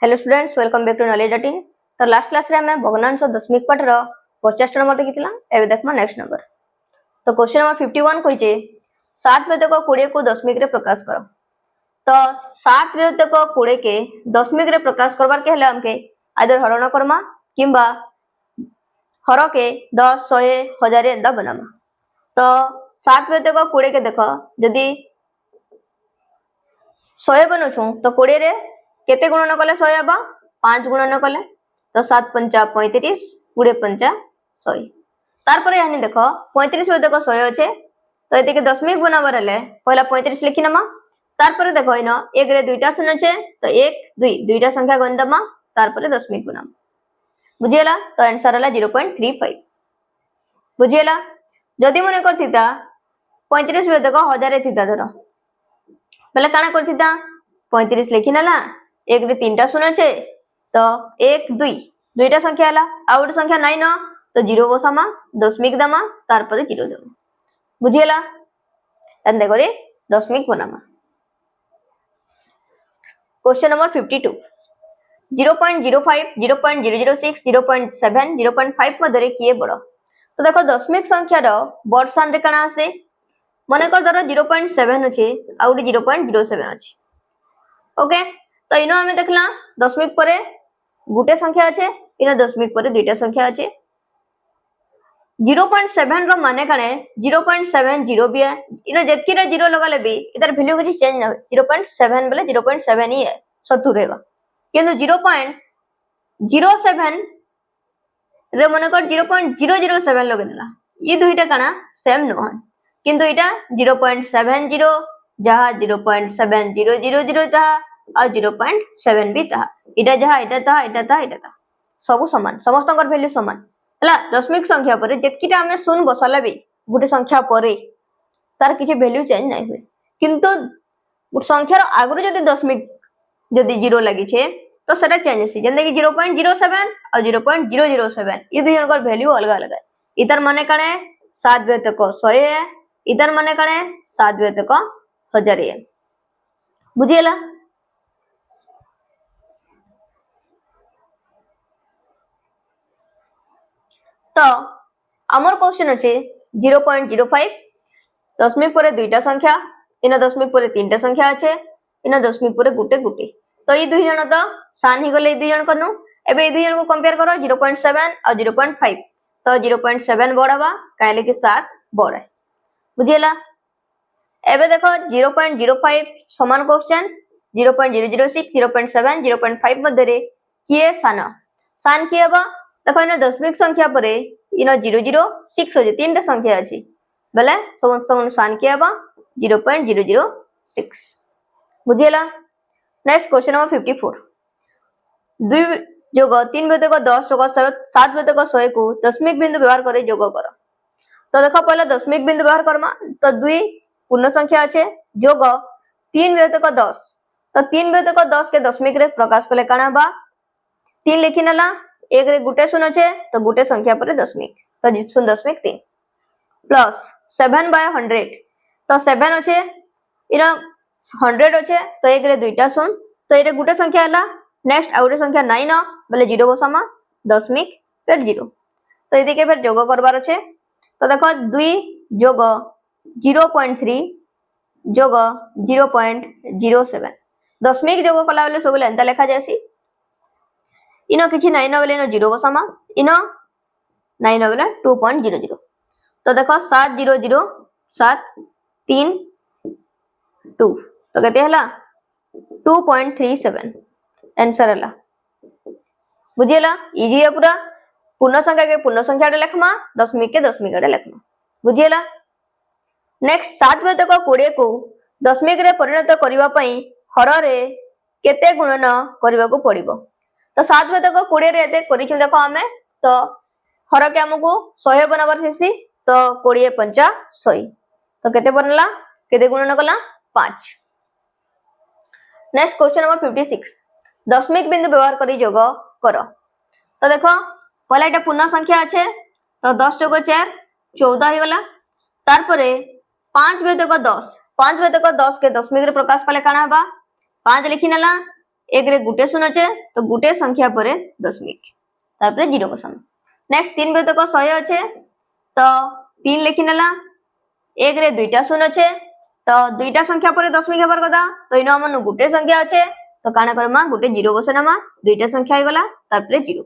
Hello students, welcome back to knowledge in. तो last class रे हमें भग्नांश दशमिक पाठ रो 50 नंबर देखिथिला। एबे देखमा नेक्स्ट नंबर। तो क्वेश्चन नंबर 51 कहिचे 7 व्यतक 20 को दशमिक रे प्रकाश करो। तो 7 व्यतक 20 के दशमिक रे प्रकाश करबार के हले हमके आइदर हरण करमा किंबा हर के 10 100 1000 एंदा बनामा। तो 7 व्यतक 20 के देखो जदी 100 बनउछु तो 20 रे केते गुणन कले 100 आबा 5 गुणन कले तो 7 पंचा 35 20 पंचा 100। तार परे यानी देखो 35 व्यतक 100 अछि तो एते के दशमिक बनाबर हले पहला 35 लिखि नमा। तार परे देखो इनो 1 रे दुईटा शून्य अछि तो 1 2 दुईटा संख्या गणदमा तार परे दशमिक बनाम। बुझियला तो आंसर हला 0.35। बुझियला जदी मने करथिता 35 व्यतक 1000 थिता धरो बेले काना करथिता 35 लिखि नला 1 रे 3टा शून्य अछि तो 1 2 दुईटा संख्या हला आ गोटे संख्या नाही न तो 0 बसामा दशमिक दमा तार परे 0 दमा। बुझियला एंदे करे दशमिक बनामा। क्वेश्चन नंबर 52 0.05 0.006 0.7 0.5 मधरे किए बड़। तो देखो दशमिक संख्या रो बड़ स्थान रे काना आसे मने कर धरो 0.7 अछि आ गोटे 0.07 अछि। ओके तो इनो हमें देखला दशमिक परे गुटे संख्या अछि इनो दशमिक परे दुईटा संख्या अछि। 0.7 रो माने काने 0.70 भी है इनो जेतकी रे 0 लगाले भी इधर वैल्यू कुछ चेंज ना हो 0.7 बोले 0.7 ही है सतु रहेबा किंतु 0.07 रे माने कर 0.007 लगेला ई दुईटा काना सेम न हन किंतु इटा 0.70 जहा 0.7000 जहा और 0.7 भी ता इटा जहा इटा ता सब समान समस्तकर वैल्यू समान हला। दशमिक संख्या परे जेतकीटा हमें शून्य बसाला भी गुटे संख्या परे तार किछि वैल्यू चेंज नाही होय किंतु गुटे संख्यार आगु जदी दशमिक जदी 0 लागि छे तो सेटा चेंज होसी जंदे कि 0.07 और 0.007 ई दुई जणकर वैल्यू अलग अलग है। इधर माने काने 7 व्यतक 100 है इधर माने काने 7 व्यतक 1000 है। बुझियला तो आमर क्वेश्चन अछि 0.05 दशमिक परे दुईटा संख्या इना दशमिक परे तीनटा संख्या अछि इना दशमिक परे गुटे गुटे तो ई दुई जण तो सान ही गले ई दुई जण करनु। एबे ई दुई जण को कंपेयर करो 0.7 और 0.5 तो 0.7 बड़ाबा काहे कि 7 बड़ है। बुझियला एबे देखो 0.05 समान क्वेश्चन 0.006 0.7 0.5 मध्यरे किए सान किए बा देखो इनो दशमिक संख्या परे इनो 006 हो जे तीनटा संख्या अछि बेले समस्त सान किए बा 0.006। बुझियला नेक्स्ट क्वेश्चन नंबर 54 2 जोग 3 व्यतक 10 जोग 7 व्यतक 100 को दशमिक बिंदु व्यवहार करे जोग करो। तो देखो पहले दशमिक बिंदु व्यवहार करमा तो 2 पूर्ण संख्या अछि जोग 3 व्यतक 10 तो 3 व्यतक 10 के दशमिक रे प्रकाश कले काना बा 3 लिखि नला 1 रे गुटे शून्य अछि तो गुटे संख्या परे दशमिक तो 0.3 प्लस 7/100 तो 7 अछि इना 100 अछि तो 1 रे दुईटा शून्य तो एरे गुटे संख्या हला नेक्स्ट आउटे संख्या 9 न बोले 0 बसामा दशमिक फिर 0 तो एदि के फिर जोग करबार अछि। तो देखो 2 जोग 0.3 जोग 0.07 दशमिक जोग कला बेले सब एंता लिखा जायसी इनो किछि 9 न बोले इनो 0 बसामा इनो 9 न बोले 2.00 तो देखो 700 7 3 2 तो कहते हला 2.37 आंसर हला। बुझियला इजी है पूरा पूर्ण संख्या के पूर्ण संख्या रे लिखमा दशमिक के दशमिक रे लिखमा। बुझियला नेक्स्ट 7 व्यतक 20 को दशमिक रे परिणत करिवा पई हर रे केते गुणन करिवा को पड़िबो। तो 7 व्यतक 20 रे एते करिछु देखो हमें तो हर के हमको 100 बनाबर थिसी तो 20 पंचा 100 तो केते बनला केते गुणन कला 5। नेक्स्ट क्वेश्चन नंबर 56 दशमिक बिंदु व्यवहार करी जोग करो। तो देखो पहला एटा पूर्ण संख्या अछि तो 10 जोग 4 14 ही गला तार परे 5 व्यतक 10 के दशमिक रे प्रकाश कले काना बा 5 लिखि नला एक रे गुटे शून्य अच्छे तो गुटे संख्या पर दशमिक तापर जीरो बसन। नेक्स्ट 3 व्यतक 100 अच्छे तो 3 लिखि नेला एक रे दुईटा शून्य अच्छे तो दुईटा संख्या पर दशमिक हेबार कथा तो इन मन गुटे संख्या अच्छे तो काना करमा गुटे जीरो बसनमा दुईटा संख्या हो गला तापर जीरो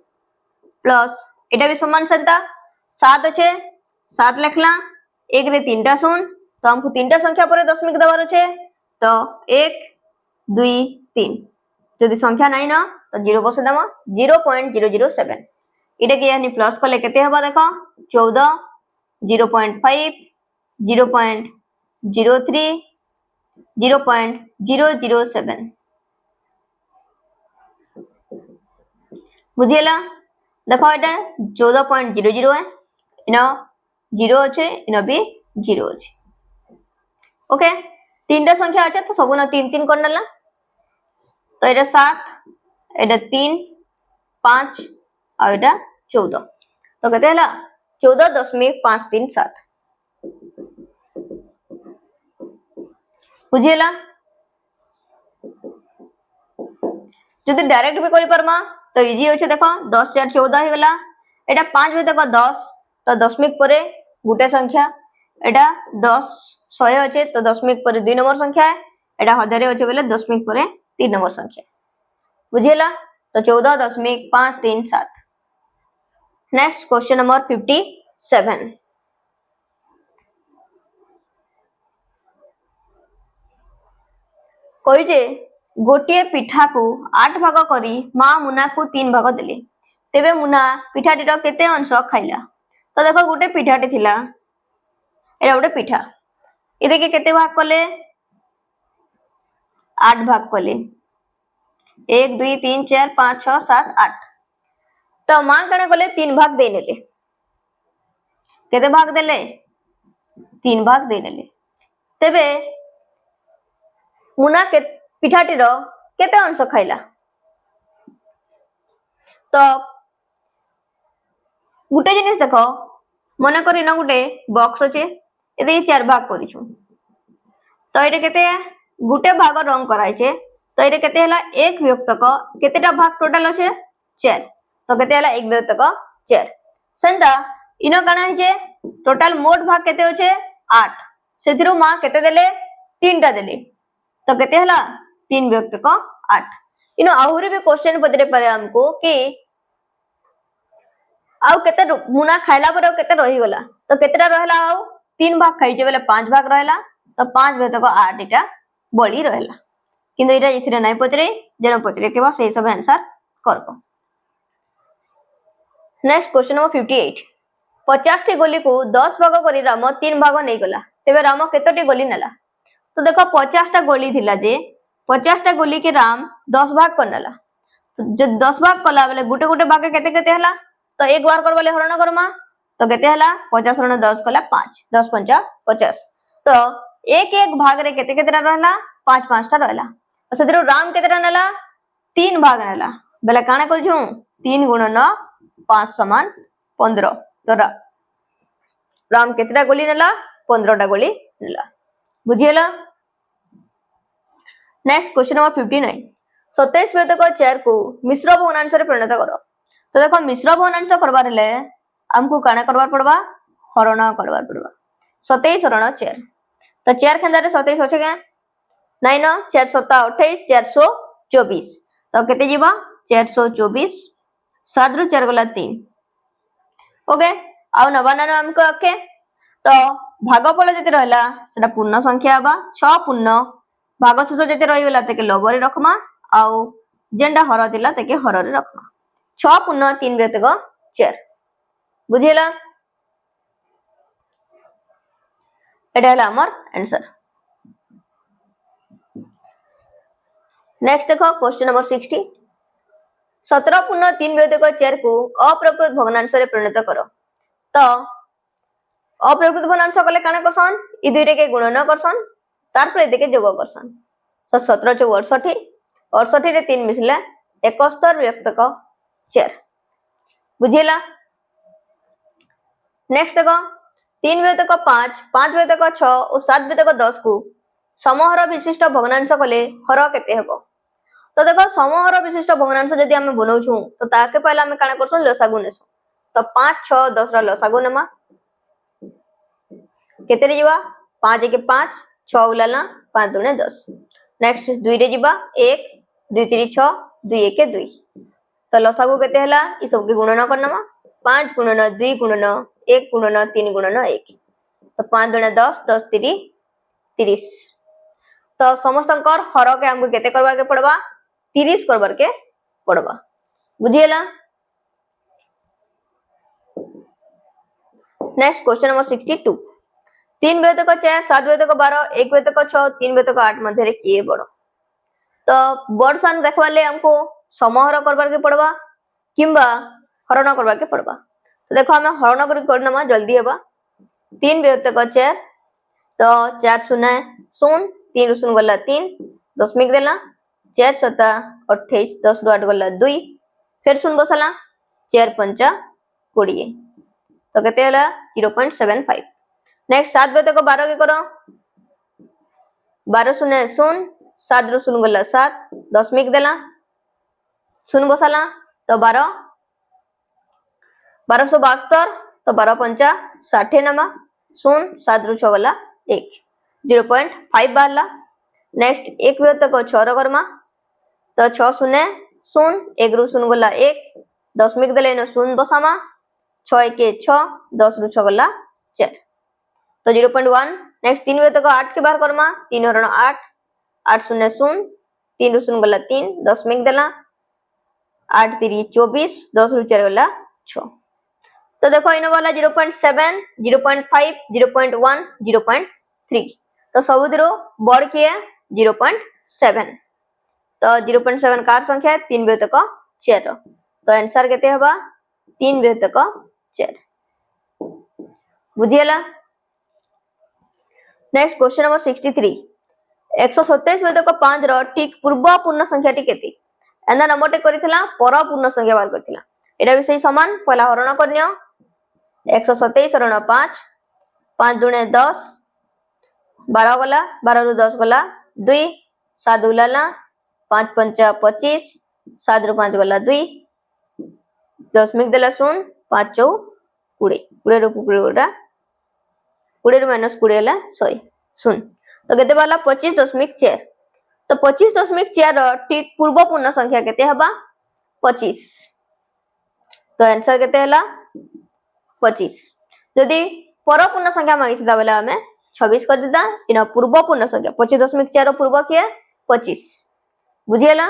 प्लस एटा भी समान संख्या 7 अच्छे 7 लिखला एक रे तीनटा शून्य तो हमको तीनटा संख्या पर दशमिक देवार अच्छे तो 1 2 3 जदि संख्या नहीं ना तो जीरो बस देमा 0.007 इटा के यानी प्लस कले केते हबा देखो 14 0.5 0.03 0.007 बुझियला देखो एटा 14.00 है इना जीरो अच्छे इना भी जीरो अच्छे ओके तीनटा संख्या अच्छे तो सबुना 3 3 कर नेला तो एटा 7 एटा 3 5 और एटा 14 तो केते हला 14.537 बुझियला जदि डायरेक्ट भी करि परमा तो इजी होचे देखो 10 4 14 हो गला एटा 5 भी देखो 10 तो दशमिक परे गुटे संख्या एटा 10 100 अच्छे तो दशमिक परे 2 नंबर संख्या है एटा 1000 अच्छे बोले दशमिक परे 3 नंबर संख्या बुझियला तो 14.537 नेक्स्ट क्वेश्चन नंबर 57 कोई जे गोटे पिठा को 8 भाग करी मां मुना को 3 भाग देले तेबे मुना पिठाटीर केते अंश खाइला तो देखो गोटे पिठाटी थिला एरा गोटे पिठा इदे के केते भाग कले 8 भाग कले 1 2 3 4 5 6 7 8 तो मां कने कले 3 भाग दे नेले केते भाग देले 3 भाग दे नेले तेबे मुना के पिठाटीर केते अंश खाइला तो गुटे जिनिस देखो मन करी न गुटे बॉक्स अच्छे ये 4 भाग करिछु तो ये केते गुटे भाग रंग कराइछे तो ये केते हला एक विभक्तक केतेटा भाग टोटल अच्छे 4 तो केते हला एक विभक्तक 4 सेंता इनो काना हिचे टोटल मोट भाग केते अच्छे 8 सेथिरु मां केते देले 3टा देले तो केते हला 3 विभक्तक 8 इनो आहुरी भी क्वेश्चन पदरे परे हमको कि आउ केते मुना खाइला पर केते रही गला तो केतेटा रहला आउ 3 भाग खाइजे बेले 5 भाग रहला तो 5 भेतक 8 इटा बळी रहला किंतु इटा इथिरे नै पचरे जेनो पचरे केबा सेही सब आंसर करबो। नेक्स्ट क्वेश्चन नंबर 58 50 टी गोली को 10 भाग करी राम 3 भाग नै गला तेबे राम केतोटी गोली नेला तो देखो 50 टा गोली थिला जे 50 टा गोली के राम 10 भाग कर नेला जो 10 भाग कला बेले गुटे गुटे भाग केते केते हला तो एक बार कर बोले हरण करमा तो केते हला 50 रण 10 कला 5 10 5 50 तो एक एक भाग रे केते केतेरा रहला 5 5 टा रहला तो सेदिरो राम केतेरा नेला 3 भाग नेला बेले काना करछु 3 गुणन 5 समान 15 तो राम केतेटा गोली नेला 15 टा गोली नेला बुझियला। नेक्स्ट क्वेश्चन नंबर 59 27 भेदक 4 को मिश्र भग्नांश रे परिणत करो तो देखो मिश्र भग्नांश करबार हेले हमको काना करबार पड़बा हरण करबार पड़बा 27 हरण 4 तो 4 खेंदा रे 27 होचे के नहीं ना 4 7 28 424 तो केते जीवा 424 7 रु 4 गला 3 ओके आउ नवाना हमको आके तो भागफल जति रहला सेटा पूर्ण संख्या बा 6 पूर्ण भागशेष जति रही गला तके लबरे रखमा आउ जेंडा हर दिला तके हर रे रखमा 6 पूर्ण 3 व्यतक 4 बुझियला एटा हला हमर आंसर। नेक्स्ट देखो क्वेश्चन नंबर 60 17 पूर्ण 3 व्यतक 4 को अप्रकृत भग्नांश रे परिणत करो तो अप्रकृत भग्नांश कले काना करसन इ दुइटे के गुणन करसन तार पर एदिके जोग करसन तो 17 * 68 68 रे 3 मिसले 71 व्यक्तक 4 बुझियला। नेक्स्ट देखो 3 व्यतक 5 5 व्यतक 6 और 7 व्यतक 10 को समहर विशिष्ट भग्नांश कले हर केते हेबो तो देखो समहर विशिष्ट भग्नांश जदि आमे बनाउछु तो ताके पहला आमे काना करछन लसागु नेसु तो 5 6 10 रा लसागु नेमा केते रे जीवा 5 1 5 6 उलाला 5 2 10 नेक्स्ट 2 रे जीवा 1 2 3 6 2 1 2 तो लसागु केते हला ई सब के गुणन करनमा 5 गुणन 2 गुणन 1 गुणन 3 गुणन 1 तो 5 2 10 10 3 30 तो समस्तंकर हर के हमको केते करबा के पड़बा 30 करबार के पड़बा बुझियला। नेक्स्ट क्वेश्चन नंबर 62 3 बेतक 4 7 बेतक 12 1 बेतक 6 3 बेतक 8 मध्य रे किए बड़ तो बड़ सान देखबा ले हमको समहर करबार के पड़बा किंबा हरण करबार के पड़बा तो देखो हमें हरण करनमा जल्दी हेबा 3 बेतक 4 तो 4 शून्य 0 3 शून्य गला 3 दशमिक देला 4 7 28 10 8 गला 2 फिर शून्य बसला 4 5 20 तो केते हला 0.75 नेक्स्ट 7 बेतक 12 के करो 12 शून्य 0 7 रो शून्य गला 7 दशमिक देला शून्य बसला तो 12 1272 तो 12 5 60 नमा 0 7 रो 6 गला 1 0.5 बाहरला नेक्स्ट 1 बेतक 6 रो करमा तो 6 शून्य 0 1 रो शून्य गला 1 दशमिक देले न शून्य बसामा 6 1 6 10 रो 6 गला 4 तो 0.1 नेक्स्ट 3 बेतक 8 के बाहर करमा 3 हरण 8 8 शून्य 0 3 रो शून्य गला 3 दशमिक देला 8 3 24 10 रो 4 गला 6 तो देखो इन वाला 0.7 0.5 0.1 0.3 तो सबुदिरो बड़ किए 0.7 तो 0.7 कार संख्या है 3 बेतक 4 तो आंसर केते हबा 3 बेतक 4 बुझियला। नेक्स्ट क्वेश्चन नंबर 63 127 बेतक 5 रो ठीक पूर्व पूर्ण संख्या टी केते एंदा नंबर टे करितला पर पूर्ण संख्या बार करथिला एटा भी सही समान पहला हरण करनियो 127 हरण 5 5 दुने 10 12 गला 12 रु 10 गला 2 7 उलाला 5 5 25 7 रु 5 गला 2 दशमिक देला 0 5 4 20 20 रु 20 रु माइनस 20 हला 100 0 तो केते बाला 25.4 तो 25.4 ठीक पूर्व पूर्ण संख्या केते हबा 25 तो आंसर केते हला 25 यदि पर पूर्ण संख्या मांगी था बेला हमें 26 कर देता इन पूर्व पूर्ण संख्या 25.4 पूर्व किए 25 बुझियला।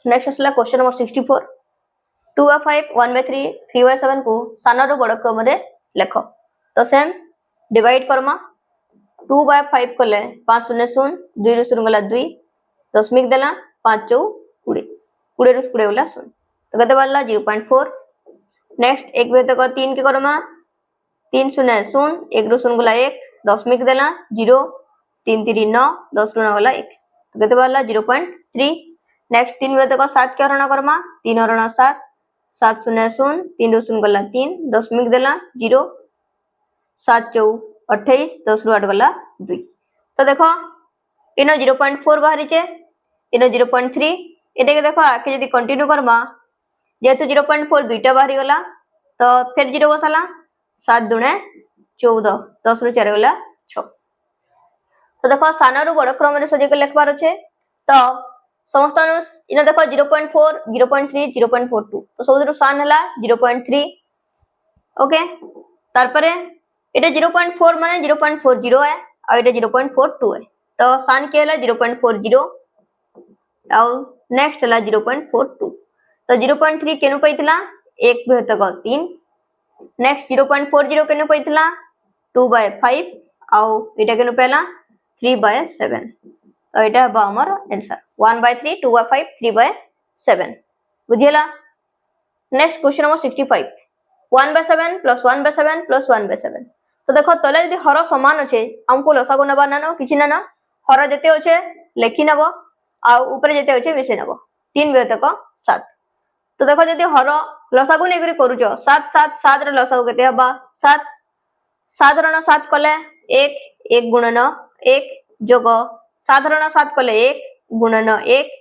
नेक्स्ट असला क्वेश्चन नंबर 64 2/5 1/3 3/7 को सानरो बड़ क्रम रे लेख तो सेम डिवाइड करमा 2/5 कले 5 0 0 2 रु 0 गला 2 दशमिक देला 5 4 20 20 रु 20 गला 0 तो केते बाला 0.4 नेक्स्ट 1 बेतक 3 के करमा 3 0 0 1 रु 0 गला 1 दशमिक देला 0 3 3 9 10 रु 9 गला 1 तो केते बाला 0.3 नेक्स्ट 3 बेतक 7 के हरण करमा 3 हरण 7 7 0 0 3 रु 0 गला 3 दशमिक देला 0 7 4 28 10 रु 8 गला 2 तो देखो इन 0.4 बाहरी चे इन 0.3 एटे के देखो आके यदि कंटिन्यू करबा जेतु 0.4 दुईटा बाहरी गला तो फिर 0 बसाला 7 दुने 14 10 रु 4 गला 6 तो देखो सानरु बड़ क्रम रे सजे के लिखबार छे तो समस्त इन देखो 0.4 0.3 0.42 तो सबुदरु सान हला 0.3 ओके तार परे एटा 0.4 माने 0.40 है और एटा 0.42 है तो सान के हला 0.40 और नेक्स्ट हला 0.42 तो 0.3 केनु पैथिला 1 बेतक 3 नेक्स्ट 0.40 केनु पैथिला 2/5 और एटा केनु पेला 3/7 तो एटा हबा हमर आंसर 1/3 2/5 3/7 बुझियला। नेक्स्ट क्वेश्चन नंबर 65 1/7 + 1/7 + 1/7 तो देखो तले यदि हर समान अच्छे हमको लसागु नबा ना किछि ना हर जते अच्छे लेखि नब आ ऊपर जते अच्छे मिसे नब 3 बेतक 7 तो देखो जदि हर लसागु नेगरी करूछ 7 7 7 रे लसागु केते हबा 7 साधारण 7 कले 1 1 गुणन 1 जोग साधारण 7 कले 1 गुणन 1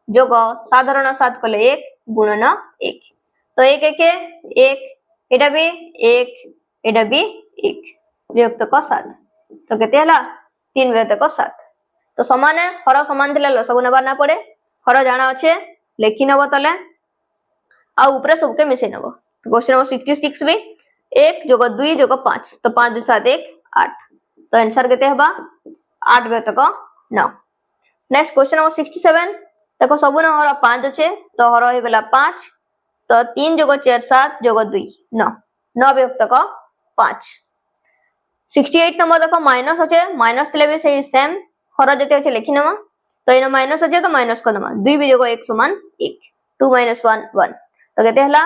जोग साधारण 7 कले 1 गुणन 1 तो 1 1 1 एटा भी 1 एटा भी 1 विभक्त को 7 तो केते हला 3 विभक्त को 7 तो समान है हर समान थिला लसागु नबा ना पड़े हर जाना अच्छे लेखि नब तले आ ऊपर सबके मिसे नब तो क्वेश्चन नंबर 66 भी 1 जोग 2 जोग 5 तो 5 2 7 1 8 तो आंसर केते हबा 8 विभक्त को 9 नेक्स्ट क्वेश्चन नंबर 67 देखो सब न हर 5 अच्छे तो हर हो गला 5 तो 3 जोग 4 7 जोग 2 9 9 विभक्त को 5 68 नंबर देखो माइनस अच्छे माइनस तिले भी सही सेम हर जते अच्छे लिखि नमा तो इन माइनस अच्छे तो माइनस को दमा 2 भी जोग 1 समान 1 2 - 1 1 तो केते हला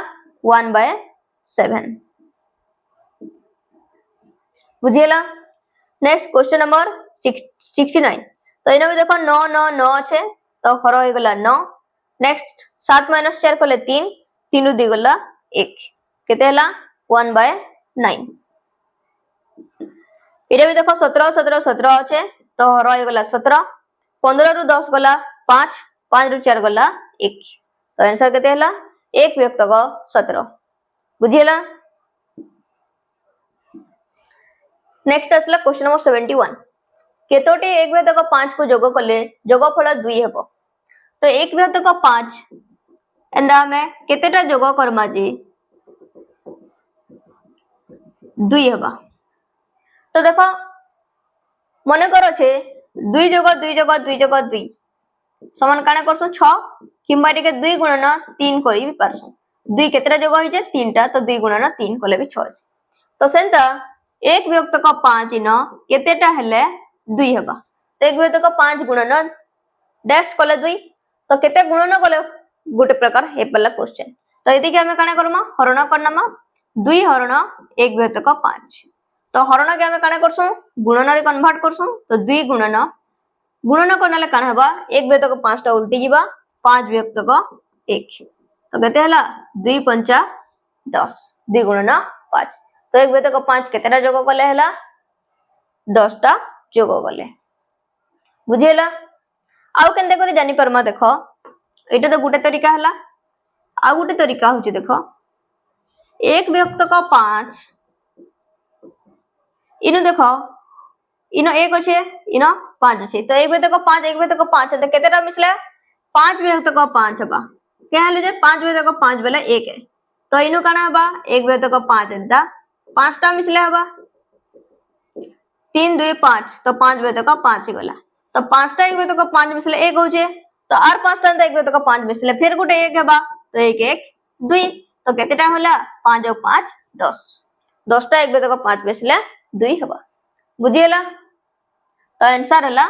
1/7 बुझियला नेक्स्ट क्वेश्चन नंबर 69 तो इन भी देखो 9 9 9 अच्छे तो हर हो गला 9 नेक्स्ट 7 - 4 कले 3 3 2 गला 1 केते हला 1/9 इरे भी देखो 17 17 17 अच्छे तो हर हो गला 17 15 रु 10 गला 5 5 रु 4 गला 1 तो आंसर केते हला 1 विभक्त को 17 बुझियला नेक्स्ट असला क्वेश्चन नंबर 71 केतोटी 1 विभक्त को 5 को जोग कले जोगफल 2 हेबो तो 1 विभक्त को 5 एंदा में केतेटा जोग करमा जी 2 हेबा तो देखो मने करो छे 2 जोग 2 जोग 2 जोग 2 समान काने करसु 6 किंबा टिके 2 गुणन 3 करी भी परसु 2 केतेटा जोग होई जे 3टा तो 2 गुणन 3 कले भी 6 तो सेंता 1 विभक्त को 5 इन केतेटा हेले 2 हेबा तो 1 विभक्त को 5 गुणन डैश कले 2 तो केते गुणन कले गोटे प्रकार हे पल्ला क्वेश्चन तो यदि कि हमें काने करमा हरण करनमा 2 हरण 1 विभक्त को 5 तो हरण के हमें काने करसु गुणन रे कन्वर्ट करसु तो 2 गुणन गुणन करनाले काने हबा 1 विभक्त को 5 टा उल्टी जीवा 5 विभक्त को 1 तो केते हला 2 5 10 2 गुणन 5 तो 1 विभक्त को 5 केतेटा जोग कले हला 10 टा जोग कले बुझियला आउ केनते करी जानि परमा देखो एटा तो गुटे तरीका हला आ गुटे तरीका होची देखो 1 विभक्त को 5 इनु देखो इनो 1 अच्छे इनो 5 अच्छे तो 1 विभक्त को 5 1 विभक्त को 5 तो केतेटा मिसले 5 विभक्त को 5 हबा के हले जे 5 विभक्त को 5 बेले 1 है तो इनु काना हबा 1 विभक्त को 5 एंता 5 टा मिसले हबा 3 2 5 तो 5 विभक्त को 5 गला तो 5 टा 1 विभक्त को 5 मिसले 1 होचे तो आर 5 टा 1 विभक्त को 5 मिसले फिर गुटे 1 हबा तो 1 1 2 तो केतेटा होला 5 और 5 10 10 टा 1 विभक्त को 5 मिसले 2 हबा बुझियला तो आंसर हला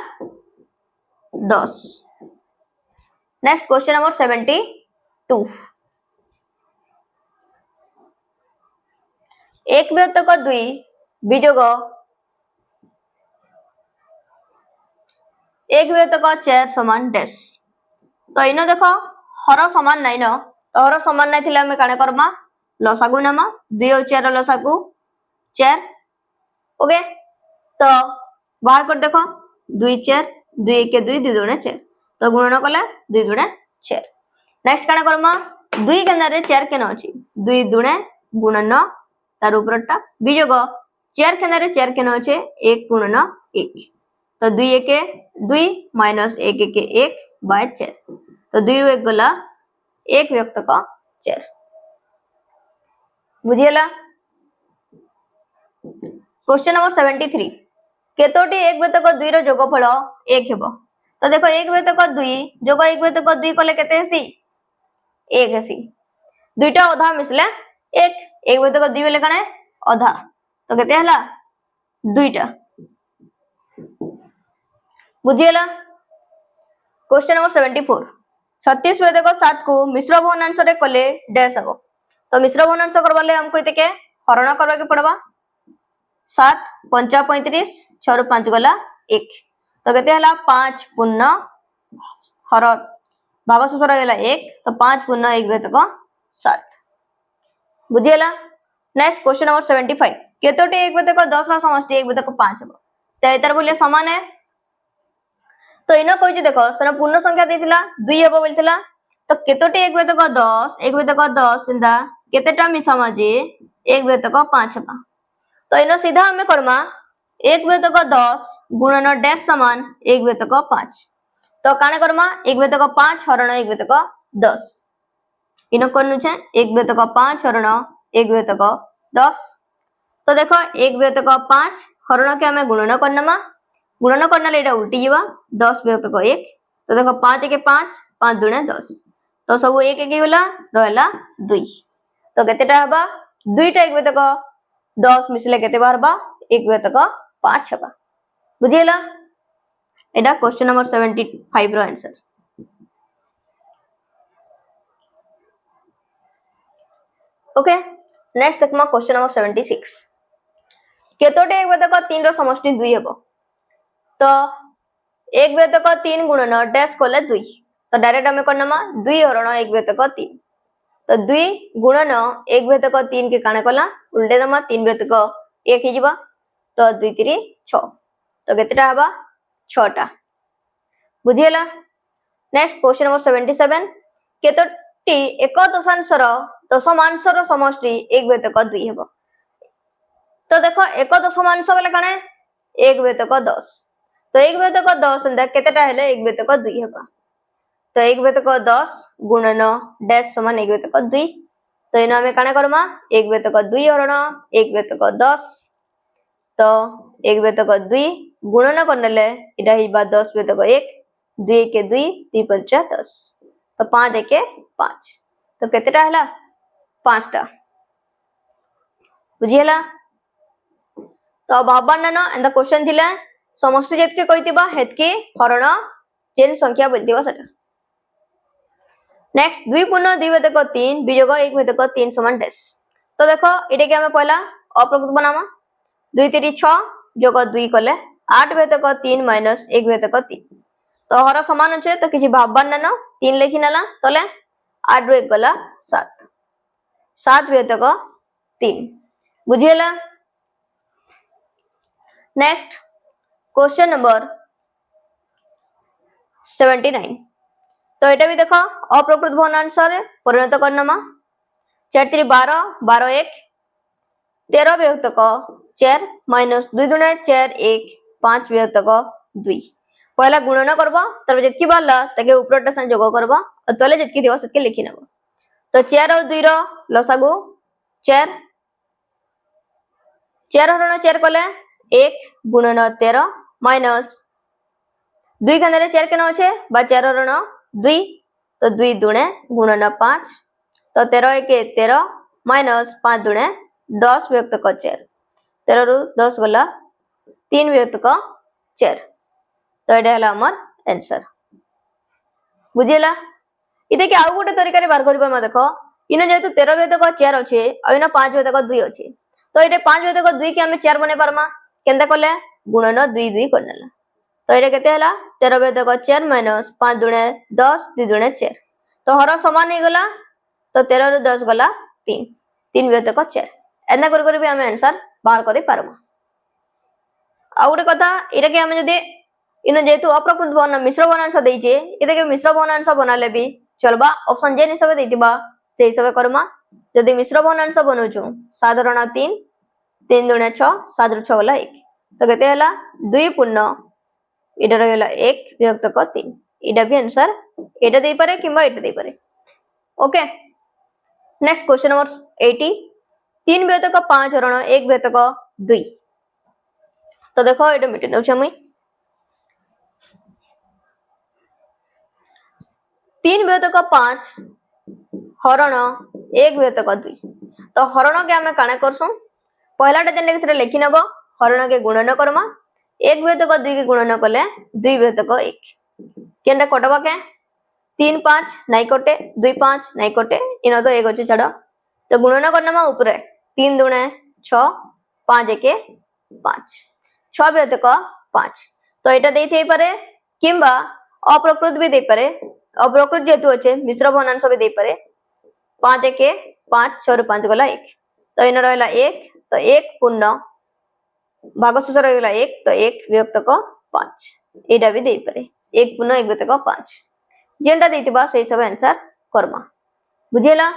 10 नेक्स्ट क्वेश्चन नंबर 72 1 विभक्त को 2 विजोग 1 विभक्त को 4 समान डैश तो इनो देखो हर समान नहीं न तो हर समान नहीं थिला हमें काने करमा लसागु नमा 2 और 4 लसागु 4 ओके तो बाहर कर देखो 2 4 2 1 2 2 2 4 तो गुणन कले 2 2 4 नेक्स्ट काने करमा 2 केना रे 4 केना अछि 2 2 गुणन तार ऊपरटा विजोग 4 केना रे 4 केना अछि 1 गुणन 1 तो 2 1 2 माइनस 1 1 1 बाय 4 तो 2 1 गला 1 विभक्त को 4 बुझियला क्वेश्चन नंबर 73 केतोटी 1 विभक्त को 2 रो जोगफल 1 हेबो तो देखो 1 विभक्त को 2 जोग 1 विभक्त को 2 कले केते हेसी 1 हेसी दुईटा अधा मिसले 1 1 विभक्त को 2 बेले कने अधा तो केते हला दुईटा बुझियला क्वेश्चन नंबर 74 36 विभक्त को 7 को मिश्र भग्नांश रे कले डैश हबो तो मिश्र भग्नांश करबाले हमको इते के हरण करबा के पड़बा 7 5 35 6 रो 5 गला 1 तो केते हला 5 पूर्ण हर भागशेष रहला 1 तो 5 पूर्ण 1 विभक्त को 7 बुझियला। नेक्स्ट क्वेश्चन नंबर 75 केतोटी एक बेतक 10 रा समष्टि एक बेतक 5 हो तो एतार बोलिए समान है तो इनो कहछि देखो सेना पूर्ण संख्या देथिला 2 हेबो बोलथिला तो केतोटी एक बेतक 10 सिंदा केतेटा मिसामा जे एक बेतक 5 हेबा तो इनो सीधा हमें करमा एक बेतक 10 गुणन डैश समान एक बेतक 5 तो काने करमा एक बेतक 5 हरण एक बेतक 10 इनो करनु छे एक बेतक 5 हरण एक बेतक 10 तो देखो एक बेतक 5 हरण के हमें गुणन करनमा गुणन करना एटा उल्टी जीवा 10 बेतक 1 तो देखो 5 के 5 5 दुने 10 तो सब एक एक गला रहला 2 तो केतेटा हबा दुईटा एक बेतक 10 मिसले केते बार बा एक बेतक 5 हबा बुझियला। एटा क्वेश्चन नंबर 75 रो आंसर। ओके नेक्स्ट देखमा क्वेश्चन नंबर 76 केतोटे एक बेतक 3 रो समष्टि 2 हेबो तो एक बेतक 3 गुणन डैश कोले 2 तो डायरेक्ट हमें करनमा 2 हरण एक बेतक 3 तो 2 गुणन एक बेतक 3 के काने कला उल्टे दमा 3 बेतक 1 ही जीवा तो 2 3 6 तो केतेटा हबा 6 टा बुझियला। नेक्स्ट क्वेश्चन नंबर 77 केतोटी एक दशांशर दशमांशर समष्टि एक बेतक 2 हेबो तो देखो एक दशमांश बोले काने एक बेतक 10 तो एक बेतक 10 अंदर केतेटा हेले एक बेतक 2 हेबा तो एक बेतक 10 गुणन डैश समान एक बेतक 2 तो इना हमें काने करमा एक बेतक 2 हरण एक बेतक 10 तो एक बेतक 2 गुणन करनेले इडा हिबा 10 बेतक 1 2 के 2 2 5 10 तो 5 के 5 तो केतेटा हला 5 टा बुझियला। तो भाबना न एंड द क्वेश्चन थिला समष्टि जेतके कहितिबा हेतके हरण जेन संख्या बोलतिबा सेटा। नेक्स्ट 2 पूर्ण 2 बेतक 3 बिजोग 1 बेतक 3 समान डैश तो देखो इटे के हमें पहला अप्रकृत बनामा 2 3 6 जोग 2 कले 8 बेतक 3 माइनस 1 बेतक 3 तो हर समान अछि तो किछि भाबना न 3 लेखि नला तले 8 रो 1 गला 7 7 बेतक 3 बुझियला। नेक्स्ट क्वेश्चन नंबर 79 तो एटा भी देखो अप्रकृत भग्नांश रे परिणत करनमा 4 3 12 12 1 13 बेतक 4 माइनस 2 दुने 4 1 5 बेतक 2 पहला गुणन करबा तब जेतकी बारला तके ऊपरटा संग जोग करबा और तले जेतकी देबा सेतके लिखि नेबा तो 4 और 2 रो लसागु 4 4 हरण 4 कले 1 गुणन 13 माइनस 2 खाने 4 केन अच्छे बा 4 हरण 2 तो 2 दुणे गुणन 5 तो 13 1 13 माइनस 5 दुणे 10 व्यक्तक 4 13 रु 10 गला 3 व्यक्तक 4 तो एटा हला हमर आंसर बुझियला। इते के आउ गोटे तरीका रे बार करबा म देखो इनो जेतु 13 व्यक्तक 4 अच्छे आ इनो 5 व्यक्तक 2 अच्छे तो एटे 5 व्यक्तक 2 के हम 4 बने पारमा केनता करले गुणन 2 2 करनेला तो एटा केते हला 13 बेतक 4 माइनस 5 दुणे 10 2 दुणे 4 तो हर समान हे गला तो 13 रु 10 गला 3 3 बेतक 4 एना कर भी हम आंसर बाहर करि पारबो। आ गोटे कथा एटा के हम जदि इनो जेतु अप्रकृत भग्न मिश्र भग्नांश देइचे एटा के मिश्र भग्नांश बनाले भी चलबा ऑप्शन जे हिसाब देइतिबा से हिसाब करमा जदि मिश्र भग्नांश बनउछु साधारण 3 3 दुणे 6 7 रु 6 गला 1 तो केते हला 2 पूर्ण एटा रहला 1 विभक्तक 3 एटा भी आंसर एटा देइ पारे किबा एटा देइ पारे। ओके नेक्स्ट क्वेश्चन नंबर 80 3 विभक्तक 5 हरण 1 विभक्तक 2 तो देखो एटा मिटे दउ छमई 3 विभक्तक 5 हरण 1 विभक्तक 2 तो हरण के हमें काने करसु पहलाटा जने के लिखि नबो हरण के गुणन करमा 1 विभक्तक 2 के गुणन कले 2 विभक्तक 1 केनटा कटबा के 3 5 नाइ कटे 2 5 नाइ कटे इनो तो 1 अछि छड तो गुणन करनमा ऊपर 3 दुणे 6 5 1 5 6 विभक्तक 5 तो एटा देइ थेइ पारे किंबा अप्रकृत भी देइ पारे अप्रकृत जेतु अछि मिश्र भग्नांश भी देइ पारे 5 1 5 6 रु 5 गला 1 तो इन रहला 1 तो 1 पूर्ण भागशेष रहला 1 तो 1 विभक्तक 5 एटा भी देई पारे 1 पूर्ण 1 विभक्तक 5 जेंटा देतिबा सेही सब आंसर करमा बुझियला।